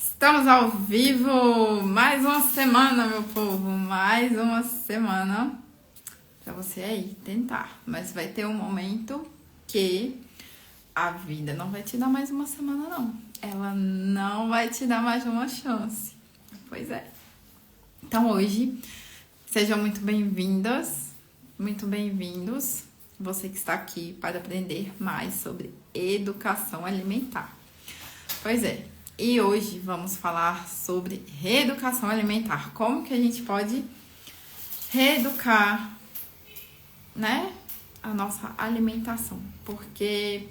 Estamos ao vivo, mais uma semana, meu povo, mais uma semana pra você aí tentar. Mas vai ter um momento que a vida não vai te dar mais uma semana, não. Ela não vai te dar mais uma chance. Pois é. Então hoje, sejam muito bem-vindas, muito bem-vindos, você que está aqui para aprender mais sobre educação alimentar. Pois é. E hoje vamos falar sobre reeducação alimentar. Como que a gente pode reeducar, né, a nossa alimentação? Porque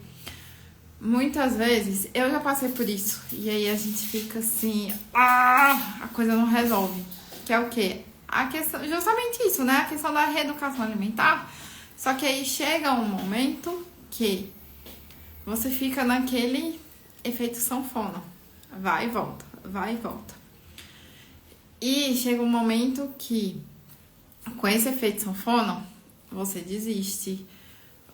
muitas vezes eu já passei por isso. E aí a gente fica assim, a coisa não resolve. Que é o quê? A questão, justamente isso, né? A questão da reeducação alimentar. Só que aí chega um momento que você fica naquele efeito sanfona. Vai e volta, vai e volta. E chega um momento que, com esse efeito sanfona, você desiste,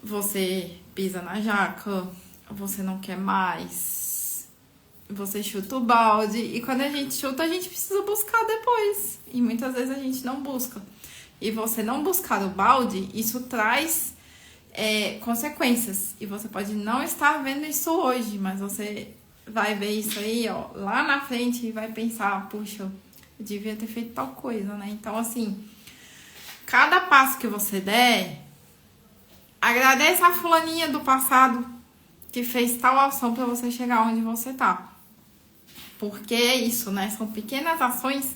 você pisa na jaca, você não quer mais, você chuta o balde. E quando a gente chuta, a gente precisa buscar depois. E muitas vezes a gente não busca. E você não buscar o balde, isso traz consequências. E você pode não estar vendo isso hoje, mas você vai ver isso aí, ó, lá na frente e vai pensar, puxa, eu devia ter feito tal coisa, né? Então, assim, cada passo que você der, agradeça a fulaninha do passado que fez tal ação pra você chegar onde você tá. Porque é isso, né? São pequenas ações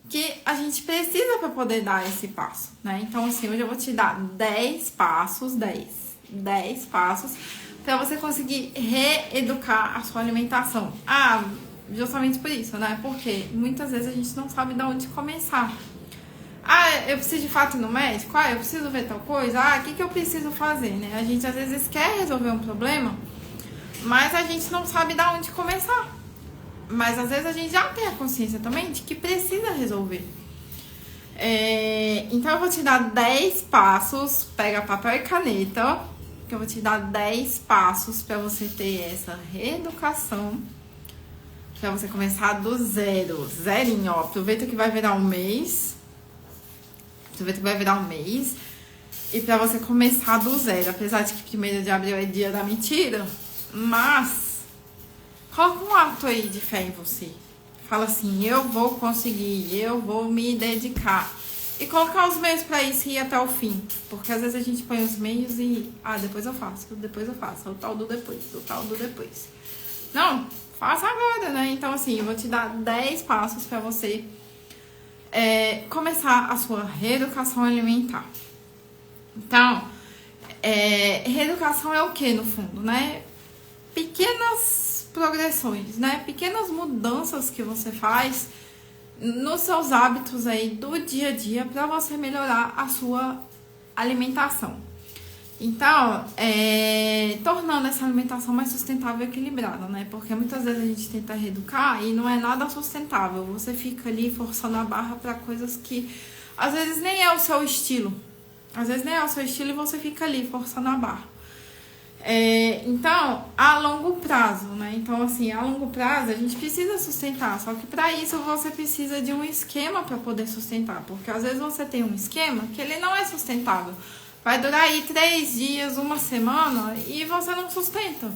que a gente precisa pra poder dar esse passo, né? Então, assim, hoje eu vou te dar 10 passos, 10 passos para você conseguir reeducar a sua alimentação. Justamente por isso, né? Porque muitas vezes a gente não sabe de onde começar. Eu preciso de fato ir no médico? Eu preciso ver tal coisa? O que eu preciso fazer, né? A gente às vezes quer resolver um problema, mas a gente não sabe de onde começar. Mas às vezes a gente já tem a consciência também de que precisa resolver. Então eu vou te dar 10 passos, pega papel e caneta, que eu vou te dar 10 passos para você ter essa reeducação, para você começar do zerinho, ó. Aproveita que vai virar um mês, e para você começar do zero, apesar de que 1º de abril é dia da mentira, mas coloca um ato aí de fé em você. Fala assim, eu vou conseguir, eu vou me dedicar. E colocar os meios pra isso e ir até o fim. Porque às vezes a gente põe os meios e... depois eu faço. O tal do depois. Não, faça agora, né? Então, assim, eu vou te dar 10 passos pra você começar a sua reeducação alimentar. Então, reeducação é o que, no fundo, né? Pequenas progressões, né? Pequenas mudanças que você faz nos seus hábitos aí do dia a dia para você melhorar a sua alimentação. Então, tornando essa alimentação mais sustentável e equilibrada, né? Porque muitas vezes a gente tenta reeducar e não é nada sustentável. Você fica ali forçando a barra para coisas que às vezes nem é o seu estilo. E você fica ali forçando a barra. Então, a longo prazo, né? Então, assim, a longo prazo a gente precisa sustentar. Só que para isso você precisa de um esquema para poder sustentar. Porque às vezes você tem um esquema que ele não é sustentável. Vai durar aí 3 dias, uma semana e você não sustenta.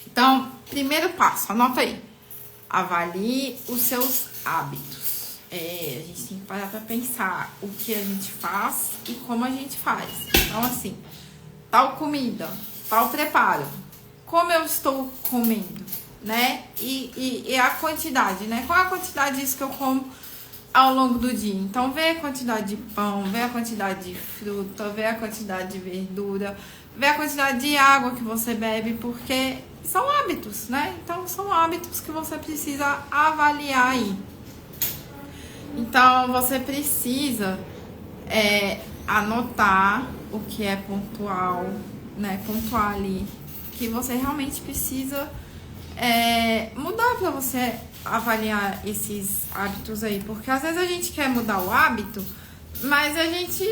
Então, primeiro passo, anota aí. Avalie os seus hábitos. A gente tem que parar pra pensar o que a gente faz e como a gente faz. Então, assim, tal comida, tal preparo, como eu estou comendo, né? E a quantidade, né? Qual é a quantidade disso que eu como ao longo do dia? Então, vê a quantidade de pão, vê a quantidade de fruta, vê a quantidade de verdura, vê a quantidade de água que você bebe, porque são hábitos, né? Então, são hábitos que você precisa avaliar aí. Então, você precisa anotar o que é pontual, né? Pontuar ali, que você realmente precisa mudar para você avaliar esses hábitos aí. Porque às vezes a gente quer mudar o hábito, mas a gente,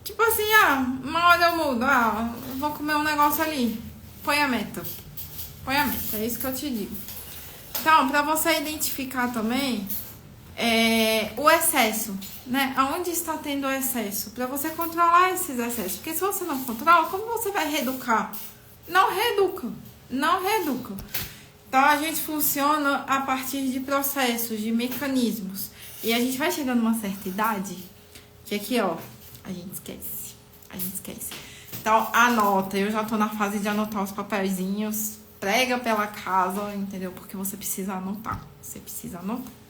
tipo assim, uma hora eu mudo, vou comer um negócio ali, põe a meta. põe a meta, é isso que eu te digo. Então, para você identificar também o excesso, né? Aonde está tendo o excesso, para você controlar esses excessos. Porque se você não controla, como você vai reeducar? Não reeduca, não reeduca. Então, a gente funciona a partir de processos, de mecanismos. E a gente vai chegando numa certa idade, que aqui, ó, a gente esquece. Então, anota. Eu já tô na fase de anotar os papelzinhos. Prega pela casa, entendeu? Porque você precisa anotar.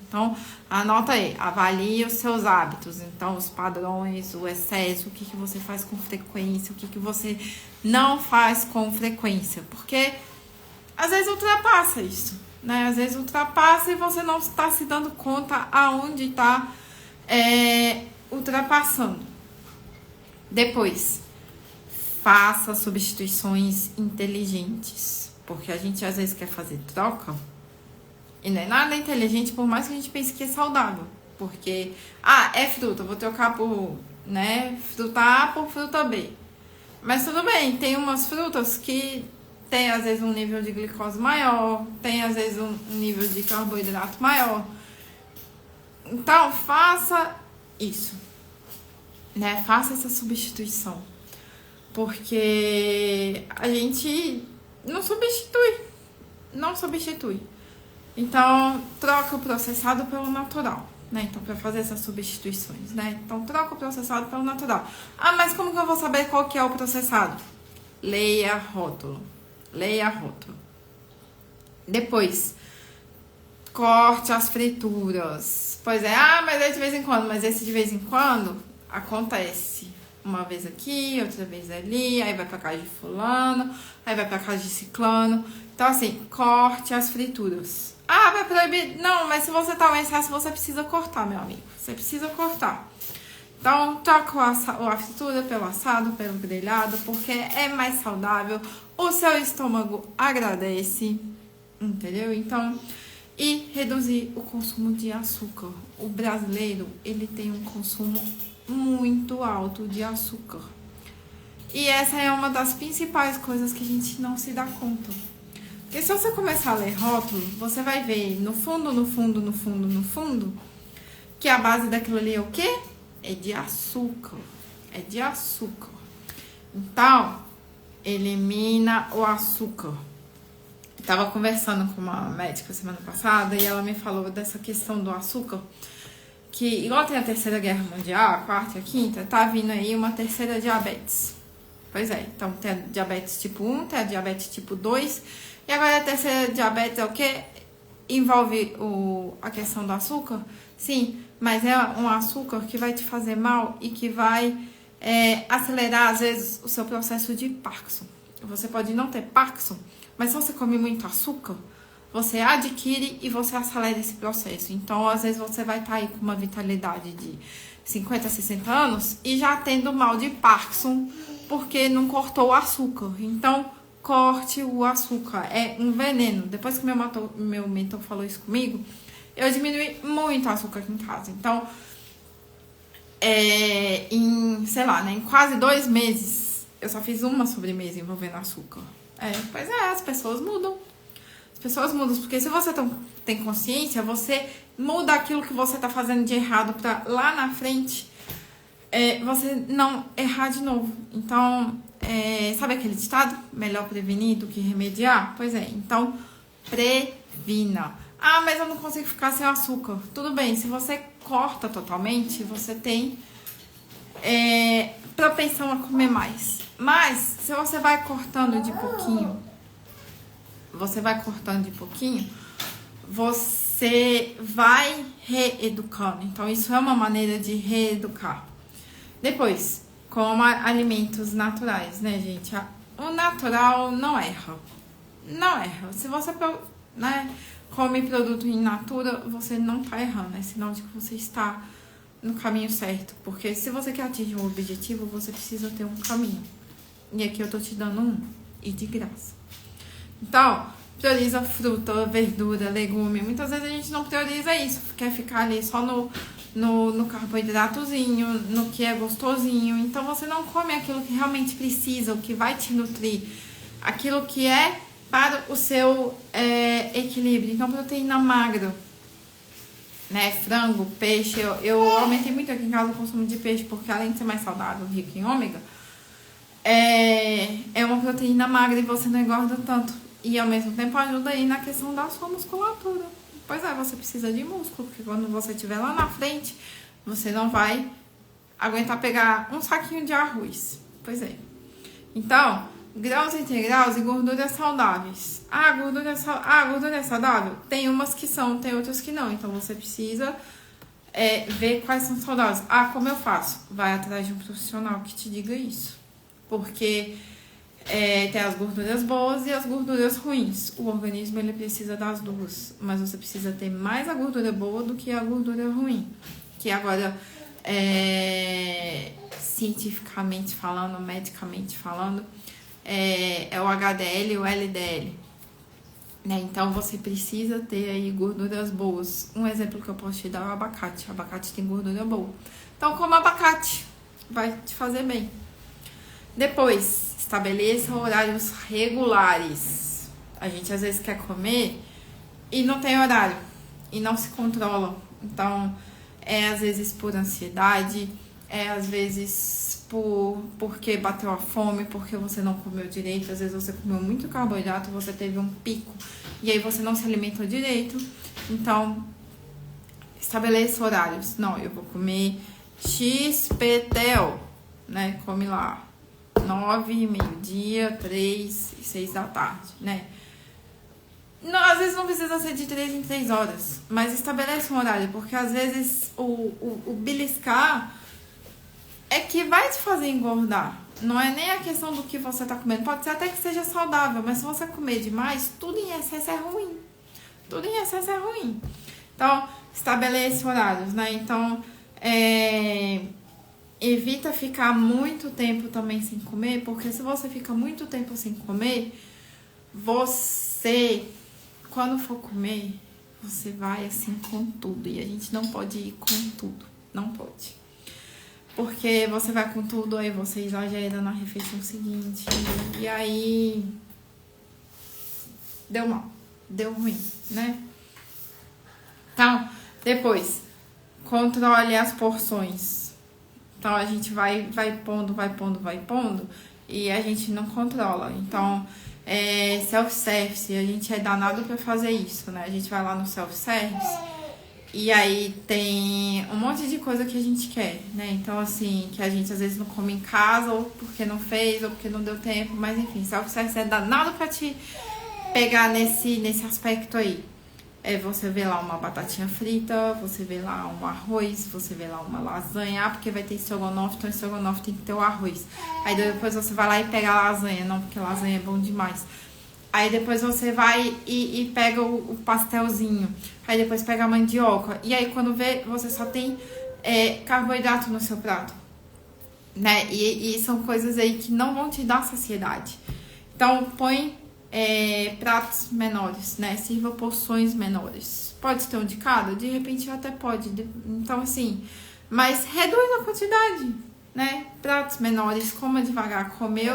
Então, anota aí. Avalie os seus hábitos. Então, os padrões, o excesso, o que você faz com frequência, o que você não faz com frequência. Porque às vezes ultrapassa isso, né? Às vezes ultrapassa e você não está se dando conta aonde está ultrapassando. Depois, faça substituições inteligentes. Porque a gente às vezes quer fazer troca e não é nada inteligente, por mais que a gente pense que é saudável. Porque, é fruta, vou trocar por, né, fruta A por fruta B. Mas tudo bem, tem umas frutas que tem às vezes um nível de glicose maior, tem às vezes um nível de carboidrato maior. Então, faça isso, né? Faça essa substituição. Porque a gente não substitui. Então, troca o processado pelo natural, né? Então, para fazer essas substituições, né? Então, troca o processado pelo natural. Mas como que eu vou saber qual que é o processado? Leia rótulo. Depois, corte as frituras. Pois é, mas é de vez em quando. Mas esse de vez em quando acontece. Uma vez aqui, outra vez ali, aí vai pra casa de fulano, aí vai pra casa de ciclano. Então, assim, corte as frituras. Vai proibir? Não, mas se você tá em excesso, você precisa cortar, meu amigo. Você precisa cortar. Então, troca a fritura pelo assado, pelo grelhado, porque é mais saudável. O seu estômago agradece, entendeu? Então, e reduzir o consumo de açúcar. O brasileiro, ele tem um consumo muito alto de açúcar. E essa é uma das principais coisas que a gente não se dá conta. Porque se você começar a ler rótulo, você vai ver no fundo, que a base daquilo ali é o quê? É de açúcar. Então, elimina o açúcar. Tava conversando com uma médica semana passada e ela me falou dessa questão do açúcar. Que, igual tem a terceira guerra mundial, a quarta e a quinta, tá vindo aí uma terceira diabetes. Pois é, então tem a diabetes tipo 1, tem a diabetes tipo 2, e agora a terceira diabetes é o quê? Envolve a questão do açúcar? Sim, mas é um açúcar que vai te fazer mal e que vai acelerar, às vezes, o seu processo de Parkinson. Você pode não ter Parkinson, mas se você come muito açúcar, você adquire e você acelera esse processo. Então, às vezes, você vai estar aí com uma vitalidade de 50, 60 anos e já tendo mal de Parkinson porque não cortou o açúcar. Então, corte o açúcar. É um veneno. Depois que meu mentor falou isso comigo, eu diminui muito o açúcar aqui em casa. Então, em quase 2 meses, eu só fiz uma sobremesa envolvendo açúcar. Pois é, as pessoas mudam. Porque se você tem consciência, você muda aquilo que você tá fazendo de errado pra lá na frente você não errar de novo. Então, sabe aquele ditado? Melhor prevenir do que remediar? Pois é, então previna. Mas eu não consigo ficar sem açúcar. Tudo bem, se você corta totalmente, você tem propensão a comer mais. Mas, se você vai cortando de pouquinho, você vai reeducando. Então, isso é uma maneira de reeducar. Depois, coma alimentos naturais, né, gente? O natural não erra. Se você come produto in natura, você não tá errando. É sinal de que você está no caminho certo. Porque se você quer atingir um objetivo, você precisa ter um caminho. E aqui eu tô te dando um. E de graça. Então, prioriza fruta, verdura, legume. Muitas vezes a gente não prioriza isso. Quer ficar ali só no carboidratozinho, no que é gostosinho. Então, você não come aquilo que realmente precisa, o que vai te nutrir. Aquilo que é para o seu equilíbrio. Então, proteína magra, né? Frango, peixe. Eu aumentei muito aqui em casa o consumo de peixe, porque além de ser mais saudável, rico em ômega, é uma proteína magra e você não engorda tanto. E ao mesmo tempo ajuda aí na questão da sua musculatura. Pois é, você precisa de músculo, porque quando você estiver lá na frente, você não vai aguentar pegar um saquinho de arroz. Pois é. Então, grãos integrais e gorduras saudáveis. Gordura é saudável? Tem umas que são, tem outras que não. Então, você precisa ver quais são saudáveis. Como eu faço? Vai atrás de um profissional que te diga isso. Porque tem as gorduras boas e as gorduras ruins. O organismo, ele precisa das duas. Mas você precisa ter mais a gordura boa do que a gordura ruim. Que agora, cientificamente falando, medicamente falando, é o HDL e o LDL. Né? Então, você precisa ter aí gorduras boas. Um exemplo que eu posso te dar é o abacate. O abacate tem gordura boa. Então, coma abacate. Vai te fazer bem. Depois, estabeleça horários regulares. A gente às vezes quer comer e não tem horário. E não se controla. Então, às vezes por ansiedade, às vezes porque bateu a fome, porque você não comeu direito. Às vezes você comeu muito carboidrato, você teve um pico e aí você não se alimentou direito. Então, estabeleça horários. Não, eu vou comer XPTO, né? Come lá 9, meio-dia, 3 e 6 da tarde, né? Não, às vezes não precisa ser de 3 em 3 horas, mas estabelece um horário, porque às vezes o beliscar é que vai te fazer engordar. Não é nem a questão do que você tá comendo. Pode ser até que seja saudável, mas se você comer demais, tudo em excesso é ruim. Tudo em excesso é ruim. Então, estabelece horários, né? Então, evita ficar muito tempo também sem comer, porque se você fica muito tempo sem comer, você, quando for comer, você vai assim com tudo. E a gente não pode ir com tudo. Não pode. Porque você vai com tudo, aí você exagera na refeição seguinte. E aí deu mal. Deu ruim, né? Então, depois, controle as porções. Então, a gente vai pondo, e a gente não controla. Então, self-service, a gente é danado pra fazer isso, né? A gente vai lá no self-service e aí tem um monte de coisa que a gente quer, né? Então, assim, que a gente às vezes não come em casa, ou porque não fez, ou porque não deu tempo, mas enfim, self-service é danado pra te pegar nesse aspecto aí. Você vê lá uma batatinha frita, você vê lá um arroz, você vê lá uma lasanha, porque vai ter estrogonofe, então estrogonofe tem que ter o arroz. Aí depois você vai lá e pega a lasanha, não, porque lasanha é bom demais. Aí depois você vai e pega o pastelzinho, aí depois pega a mandioca, e aí quando vê, você só tem carboidrato no seu prato, né? E são coisas aí que não vão te dar saciedade. Então põe pratos menores, né? Sirva porções menores. Pode ter um de cada? De repente até pode. Então, assim, mas reduz a quantidade, né? Pratos menores, coma devagar. Comer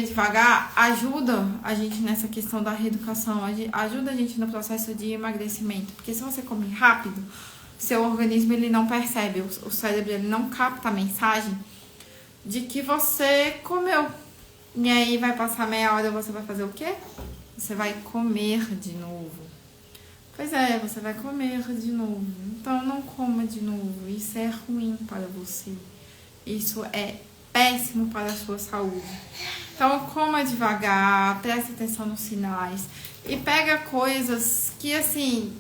devagar ajuda a gente nessa questão da reeducação, ajuda a gente no processo de emagrecimento. Porque se você come rápido, seu organismo ele não percebe, o cérebro ele não capta a mensagem de que você comeu. E aí vai passar meia hora, você vai fazer o quê? Você vai comer de novo. Pois é, você vai comer de novo. Então não coma de novo. Isso é ruim para você. Isso é péssimo para a sua saúde. Então coma devagar, preste atenção nos sinais. E pega coisas que assim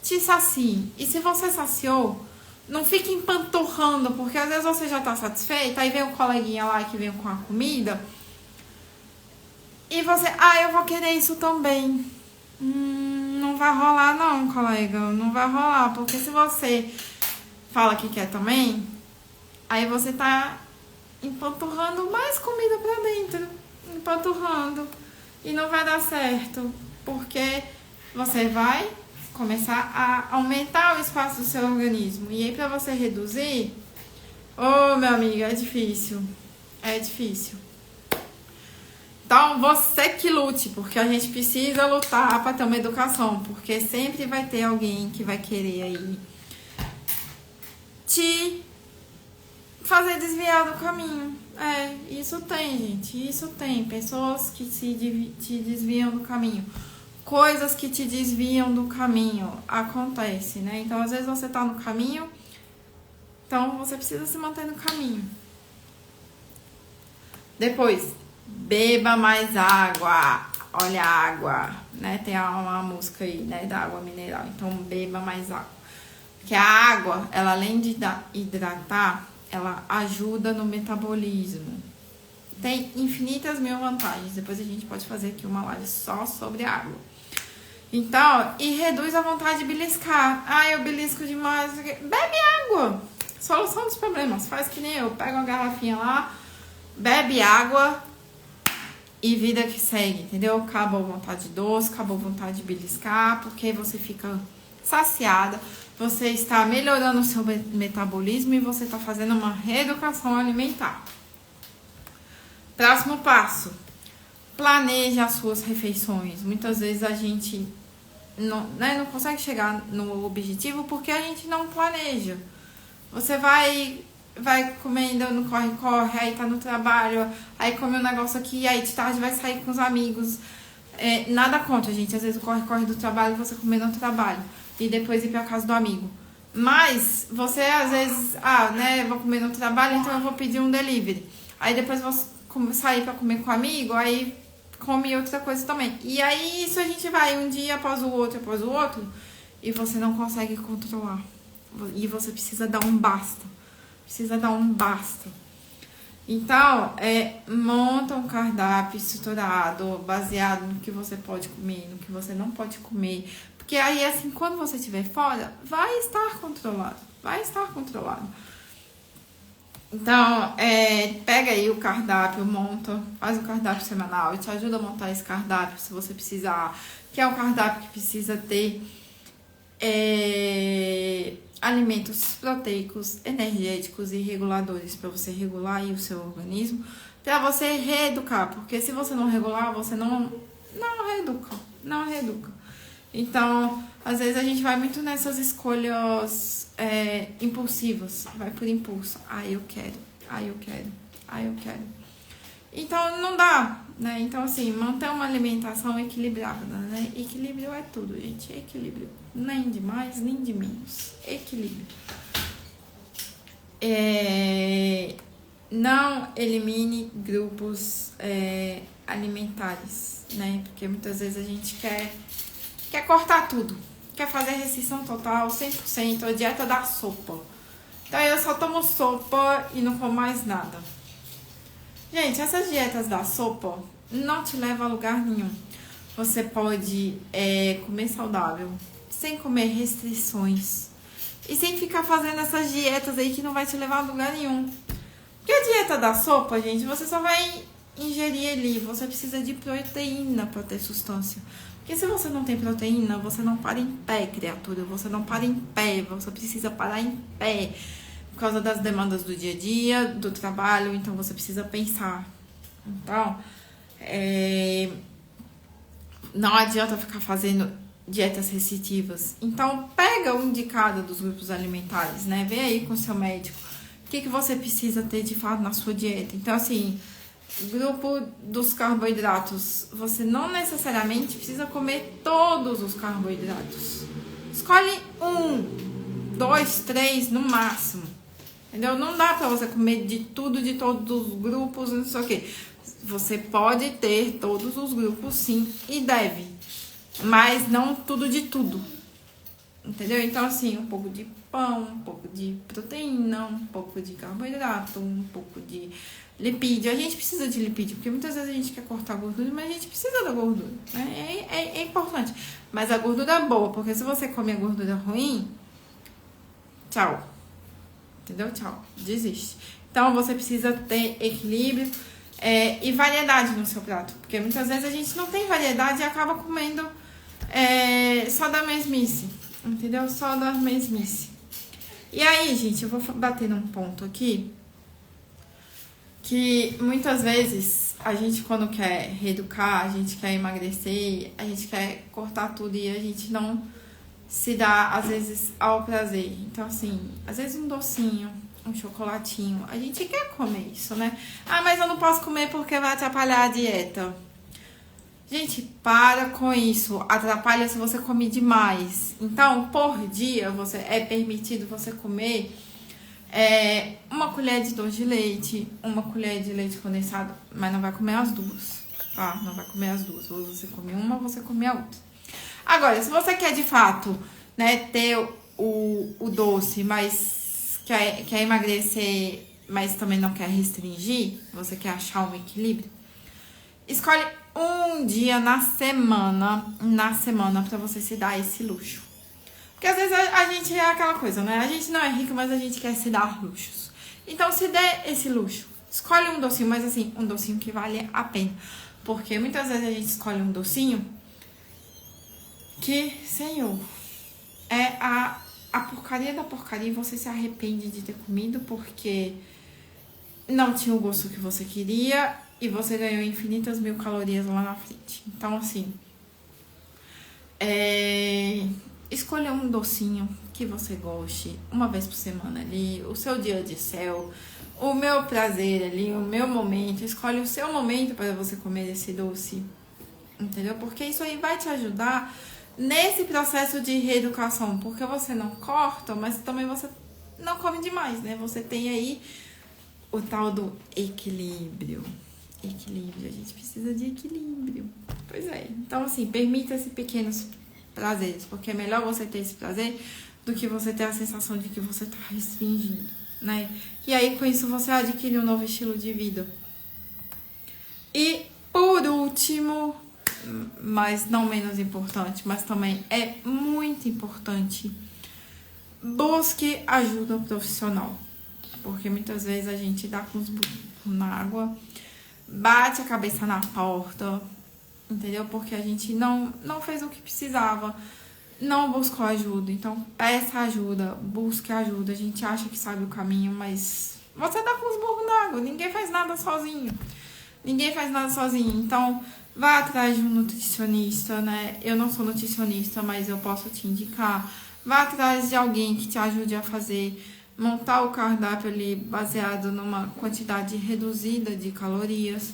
te saciem. E se você saciou, não fique empanturrando, porque às vezes você já tá satisfeita, aí vem o coleguinha lá que vem com a comida. E você, eu vou querer isso também. Não vai rolar não, colega. Não vai rolar, porque se você fala que quer também, aí você tá empanturrando mais comida pra dentro. Empanturrando. E não vai dar certo, porque você vai começar a aumentar o espaço do seu organismo. E aí pra você reduzir, meu amigo, é difícil. É difícil. Então, você que lute, porque a gente precisa lutar para ter uma educação, porque sempre vai ter alguém que vai querer aí te fazer desviar do caminho. Isso tem, gente, isso tem. Pessoas que te desviam do caminho. Coisas que te desviam do caminho. Acontece, né? Então, às vezes você tá no caminho, então você precisa se manter no caminho. Depois, beba mais água. Olha a água, né? Tem uma música aí, né? Da água mineral. Então, beba mais água. Porque a água, ela além de hidratar, ela ajuda no metabolismo. Tem infinitas mil vantagens. Depois a gente pode fazer aqui uma live só sobre água. Então, e reduz a vontade de beliscar. Eu belisco demais. Bebe água. Solução dos problemas. Faz que nem eu. Pega uma garrafinha lá, bebe água e vida que segue, entendeu? Acabou a vontade de doce, acabou a vontade de beliscar, porque você fica saciada, você está melhorando o seu metabolismo e você está fazendo uma reeducação alimentar. Próximo passo. Planeje as suas refeições. Muitas vezes a gente não consegue chegar no objetivo porque a gente não planeja. Você vai comendo no corre-corre, aí tá no trabalho, aí come um negócio aqui, aí de tarde vai sair com os amigos. Nada contra, gente. Às vezes o corre-corre do trabalho, você comer no trabalho e depois ir pra casa do amigo. Mas você às vezes, vou comer no trabalho, então eu vou pedir um delivery. Aí depois vou sair pra comer com o amigo, aí come outra coisa também. E aí isso a gente vai um dia após o outro, e você não consegue controlar. E você precisa dar um basta. Então, monta um cardápio estruturado, baseado no que você pode comer, no que você não pode comer. Porque aí, assim, quando você estiver fora, vai estar controlado. Então, pega aí o cardápio, monta, faz um cardápio semanal, te ajuda a montar esse cardápio se você precisar. Que é um cardápio que precisa ter alimentos proteicos, energéticos e reguladores para você regular aí o seu organismo, para você reeducar, porque se você não regular, você não reeduca. Então, às vezes a gente vai muito nessas escolhas impulsivas, vai por impulso. Eu quero. Então, não dá, né? Então, assim, manter uma alimentação equilibrada, né? Equilíbrio é tudo, gente. Equilíbrio. Nem de mais, nem de menos. Equilíbrio. Não elimine grupos alimentares, né? Porque muitas vezes a gente quer cortar tudo. Quer fazer restrição total, 100%, a dieta da sopa. Então, eu só tomo sopa e não como mais nada. Gente, essas dietas da sopa não te levam a lugar nenhum. Você pode comer saudável, sem comer restrições. E sem ficar fazendo essas dietas aí que não vai te levar a lugar nenhum. Porque a dieta da sopa, gente, você só vai ingerir ali. Você precisa de proteína para ter sustância. Porque se você não tem proteína, você não para em pé, criatura. Você não para em pé, você precisa parar em pé. Por causa das demandas do dia a dia, do trabalho, então você precisa pensar. Então, não adianta ficar fazendo dietas restritivas. Então, pega o indicado dos grupos alimentares, né? Vê aí com o seu médico o que você precisa ter de fato na sua dieta. Então, assim, grupo dos carboidratos, você não necessariamente precisa comer todos os carboidratos. Escolhe 1, 2, 3 no máximo. Entendeu? Não dá pra você comer de tudo, de todos os grupos, não sei o que. Você pode ter todos os grupos, sim, e deve. Mas não tudo de tudo. Entendeu? Então, assim, um pouco de pão, um pouco de proteína, um pouco de carboidrato, um pouco de lipídio. A gente precisa de lipídio, porque muitas vezes a gente quer cortar a gordura, mas a gente precisa da gordura. Né? É importante. Mas a gordura é boa, porque se você comer a gordura ruim, tchau. Entendeu? Tchau. Desiste. Então, você precisa ter equilíbrio e variedade no seu prato. Porque muitas vezes a gente não tem variedade e acaba comendo só da mesmice. Entendeu? Só da mesmice. E aí, gente, eu vou bater num ponto aqui que muitas vezes a gente, quando quer reeducar, a gente quer emagrecer, a gente quer cortar tudo e a gente não se dá, às vezes, ao prazer. Então, assim, às vezes um docinho, um chocolatinho, a gente quer comer isso, né? Ah, mas eu não posso comer porque vai atrapalhar a dieta. Gente, para com isso. Atrapalha se você come demais. Então, por dia, é permitido você comer uma colher de doce de leite, uma colher de leite condensado, mas não vai comer as duas, tá? Não vai comer as duas. Ou você come uma, ou você come a outra. Agora, se você quer de fato, né, ter o doce, mas quer emagrecer, mas também não quer restringir, você quer achar um equilíbrio, escolhe um dia na semana pra você se dar esse luxo. Porque às vezes a gente é aquela coisa, né? A gente não é rico, mas a gente quer se dar luxos. Então se dê esse luxo. Escolhe um docinho, mas assim, um docinho que vale a pena. Porque muitas vezes a gente escolhe um docinho que, Senhor, é a porcaria da porcaria e você se arrepende de ter comido porque não tinha o gosto que você queria e você ganhou infinitas mil calorias lá na frente. Então, assim, escolha um docinho que você goste, uma vez por semana ali, o seu dia de céu, o meu prazer ali, o meu momento. Escolhe o seu momento para você comer esse doce, entendeu? Porque isso aí vai te ajudar nesse processo de reeducação, porque você não corta, mas também você não come demais, né? Você tem aí o tal do equilíbrio. Equilíbrio, a gente precisa de equilíbrio. Pois é. Então, assim, permita esses pequenos prazeres, porque é melhor você ter esse prazer do que você ter a sensação de que você tá restringindo, né? E aí, com isso, você adquire um novo estilo de vida. E, por último, mas não menos importante, mas também é muito importante, busque ajuda profissional. Porque muitas vezes a gente dá com os burros na água, bate a cabeça na porta, entendeu? Porque a gente não fez o que precisava, não buscou ajuda. Então, peça ajuda, busque ajuda. A gente acha que sabe o caminho, mas você dá com os burros na água. Ninguém faz nada sozinho. Então, vá atrás de um nutricionista, né? Eu não sou nutricionista, mas eu posso te indicar. Vá atrás de alguém que te ajude a montar o cardápio ali baseado numa quantidade reduzida de calorias,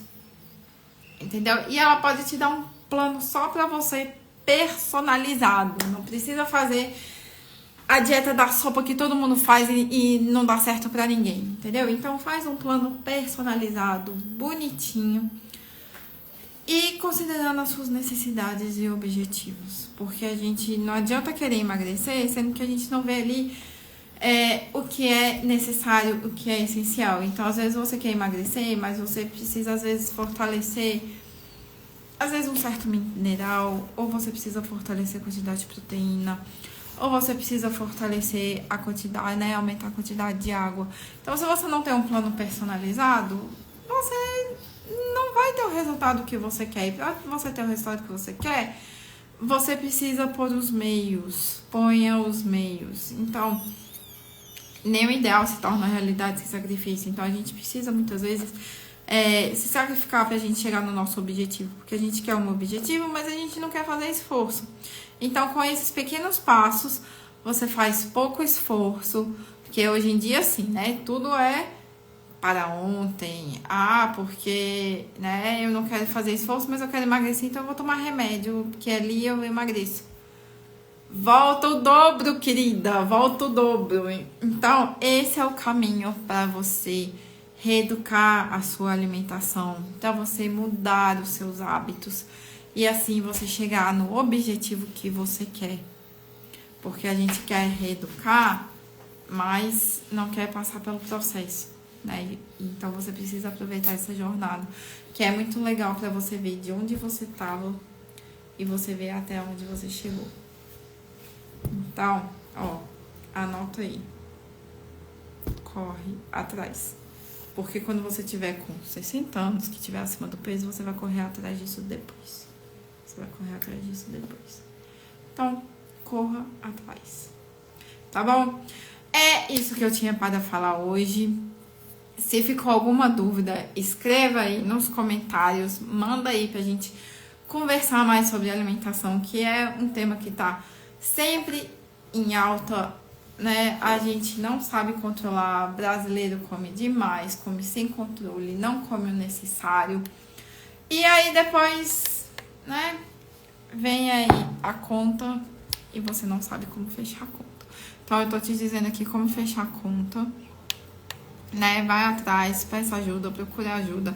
entendeu? E ela pode te dar um plano só pra você, personalizado. Não precisa fazer a dieta da sopa que todo mundo faz e não dá certo pra ninguém, entendeu? Então faz um plano personalizado, bonitinho e considerando as suas necessidades e objetivos. Porque a gente não adianta querer emagrecer, sendo que a gente não vê ali o que é necessário, o que é essencial. Então, às vezes você quer emagrecer, mas você precisa, às vezes, fortalecer, às vezes, um certo mineral, ou você precisa fortalecer a quantidade de proteína, ou você precisa fortalecer a quantidade, né, aumentar a quantidade de água. Então, se você não tem um plano personalizado, você não vai ter o resultado que você quer. E para você ter o resultado que você quer, você precisa pôr os meios. Ponha os meios. Então, nem o ideal se torna realidade sem sacrifício. Então, a gente precisa, muitas vezes, se sacrificar pra gente chegar no nosso objetivo. Porque a gente quer um objetivo, mas a gente não quer fazer esforço. Então, com esses pequenos passos, você faz pouco esforço. Porque hoje em dia, assim, né? Tudo é para ontem. Ah, porque, né? Eu não quero fazer esforço, mas eu quero emagrecer, então eu vou tomar remédio. Porque ali eu emagreço. Volta o dobro, querida, volta o dobro. Então, esse é o caminho para você reeducar a sua alimentação, para você mudar os seus hábitos e assim você chegar no objetivo que você quer. Porque a gente quer reeducar, mas não quer passar pelo processo, né? Então, você precisa aproveitar essa jornada, que é muito legal para você ver de onde você estava e você ver até onde você chegou. Então, ó, anota aí. Corre atrás. Porque quando você tiver com 60 anos, que tiver acima do peso, você vai correr atrás disso depois. Então, corra atrás. Tá bom? É isso que eu tinha para falar hoje. Se ficou alguma dúvida, escreva aí nos comentários, manda aí pra gente conversar mais sobre alimentação, que é um tema que tá sempre em alta, né? A gente não sabe controlar, brasileiro come demais, come sem controle, não come o necessário. E aí depois, né, vem aí a conta e você não sabe como fechar a conta. Então eu tô te dizendo aqui como fechar a conta, né? Vai atrás, peça ajuda, procure ajuda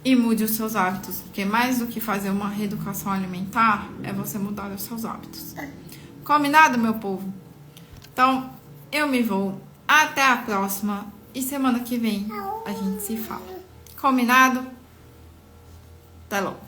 e mude os seus hábitos, porque mais do que fazer uma reeducação alimentar é você mudar os seus hábitos. Combinado, meu povo? Então, eu me vou. Até a próxima. E semana que vem a gente se fala. Combinado? Até logo.